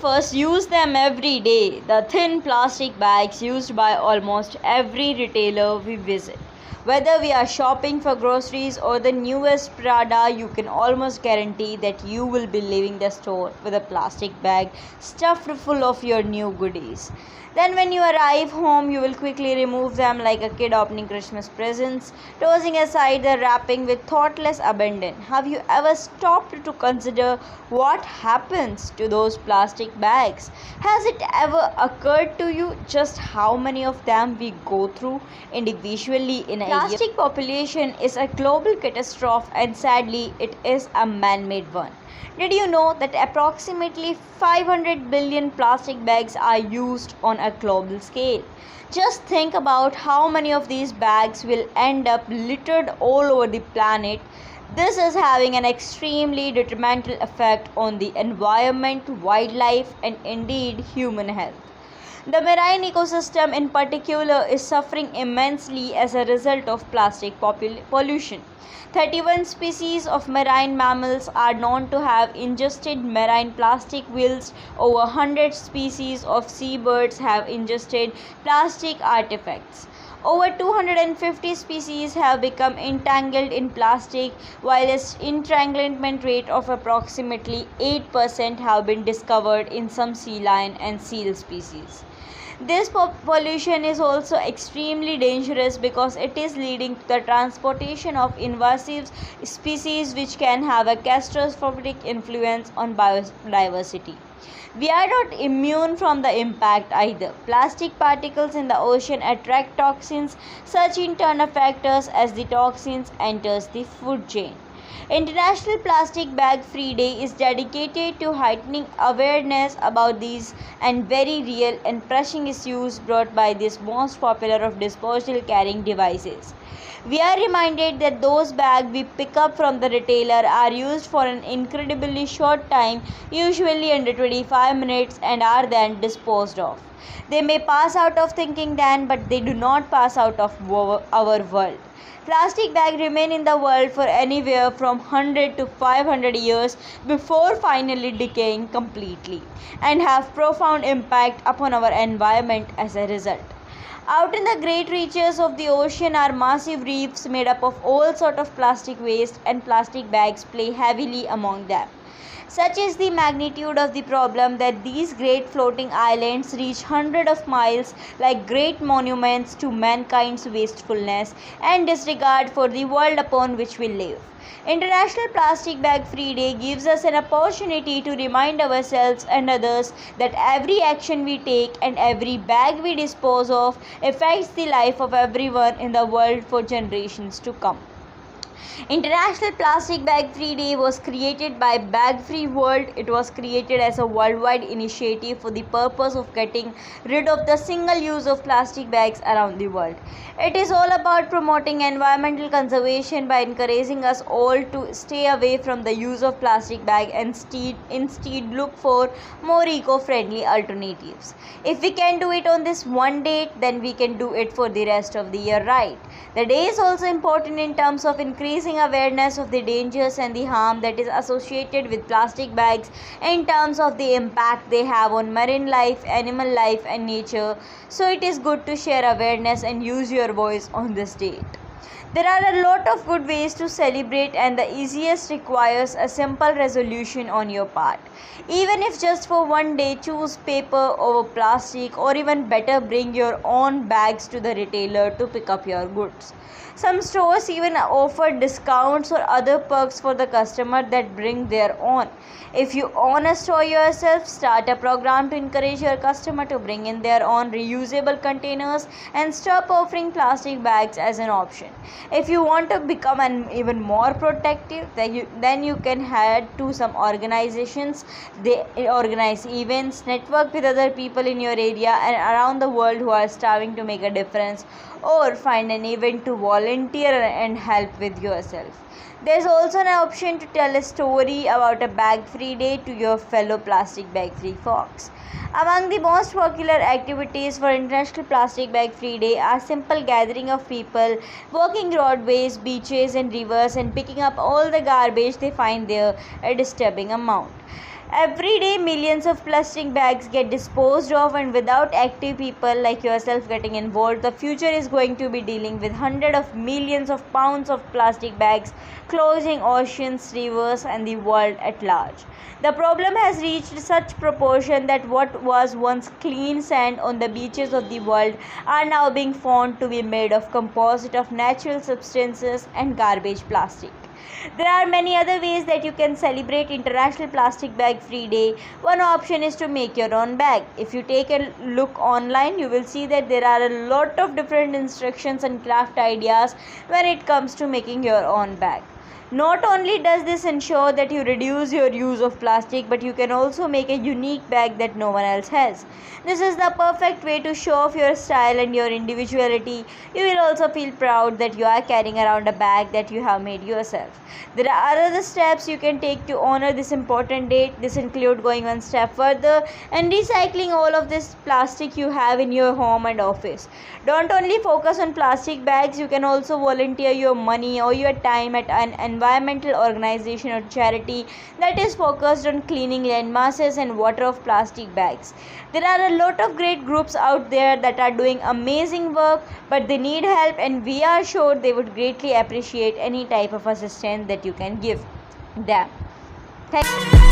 of us use them every day, the thin plastic bags used by almost every retailer we visit. Whether we are shopping for groceries or the newest Prada, you can almost guarantee that you will be leaving the store with a plastic bag stuffed full of your new goodies. Then, when you arrive home, you will quickly remove them like a kid opening Christmas presents, tossing aside the wrapping with thoughtless abandon. Have you ever stopped to consider what happens to those plastic bags? Has it ever occurred to you just how many of them we go through individually in a year? Plastic population is a global catastrophe, and sadly, it is a man made one. Did you know that approximately 500 billion plastic bags are used on a global scale? Just think about how many of these bags will end up littered all over the planet. This is having an extremely detrimental effect on the environment, wildlife, and indeed human health. The marine ecosystem in particular is suffering immensely as a result of plastic pollution. 31 species of marine mammals are known to have ingested marine plastic, whilst over 100 species of seabirds have ingested plastic artifacts. Over 250 species have become entangled in plastic, while its entanglement rate of approximately 8% have been discovered in some sea lion and seal species. This pollution is also extremely dangerous because it is leading to the transportation of invasive species, which can have a catastrophic influence on biodiversity. We are not immune from the impact either. Plastic particles in the ocean attract toxins, such in turn affect us as the toxins enters the food chain. International Plastic Bag Free Day is dedicated to heightening awareness about these and very real and pressing issues brought by this most popular of disposable carrying devices. We are reminded that those bags we pick up from the retailer are used for an incredibly short time, usually under 25 minutes, and are then disposed of. They may pass out of thinking then, but they do not pass out of our world. Plastic bags remain in the world for anywhere from 100 to 500 years before finally decaying completely, and have profound impact upon our environment as a result. Out in the great reaches of the ocean are massive reefs made up of all sorts of plastic waste, and plastic bags play heavily among them. Such is the magnitude of the problem that these great floating islands reach hundreds of miles like great monuments to mankind's wastefulness and disregard for the world upon which we live. International Plastic Bag Free Day gives us an opportunity to remind ourselves and others that every action we take and every bag we dispose of affects the life of everyone in the world for generations to come. International Plastic Bag Free Day was created by Bag Free World. It was created as a worldwide initiative for the purpose of getting rid of the single use of plastic bags around the world. It is all about promoting environmental conservation by encouraging us all to stay away from the use of plastic bag and instead look for more eco-friendly alternatives. If we can do it on this one date, then we can do it for the rest of the year, right? The day is also important in terms of increasing awareness of the dangers and the harm that is associated with plastic bags in terms of the impact they have on marine life, animal life, and nature. So it is good to share awareness and use your voice on this date. There are a lot of good ways to celebrate, and the easiest requires a simple resolution on your part. Even if just for one day, choose paper over plastic, or even better, bring your own bags to the retailer to pick up your goods. Some stores even offer discounts or other perks for the customer that bring their own. If you own a store yourself, start a program to encourage your customer to bring in their own reusable containers and stop offering plastic bags as an option. If you want to become even more protective, then you can head to some organizations. They organize events, network with other people in your area and around the world who are striving to make a difference, or find an event to volunteer and help with yourself. There's also an option to tell a story about a bag-free day to your fellow plastic bag-free folks. Among the most popular activities for International Plastic Bag Free Day are simple gathering of people walking roadways, beaches and rivers and picking up all the garbage they find there, a disturbing amount. Every day, millions of plastic bags get disposed of, and without active people like yourself getting involved, the future is going to be dealing with hundreds of millions of pounds of plastic bags clogging oceans, rivers, and the world at large. The problem has reached such proportion that what was once clean sand on the beaches of the world are now being found to be made of composite of natural substances and garbage plastic. There are many other ways that you can celebrate International Plastic Bag Free Day. One option is to make your own bag. If you take a look online, you will see that there are a lot of different instructions and craft ideas when it comes to making your own bag. Not only does this ensure that you reduce your use of plastic, but you can also make a unique bag that no one else has. This is the perfect way to show off your style and your individuality. You will also feel proud that you are carrying around a bag that you have made yourself. There are other steps you can take to honor this important date. This includes going one step further and recycling all of this plastic you have in your home and office. Don't only focus on plastic bags, you can also volunteer your money or your time at an environmental organization or charity that is focused on cleaning land masses and water of plastic bags. There are a lot of great groups out there that are doing amazing work, but they need help, and we are sure they would greatly appreciate any type of assistance that you can give them. Thank you.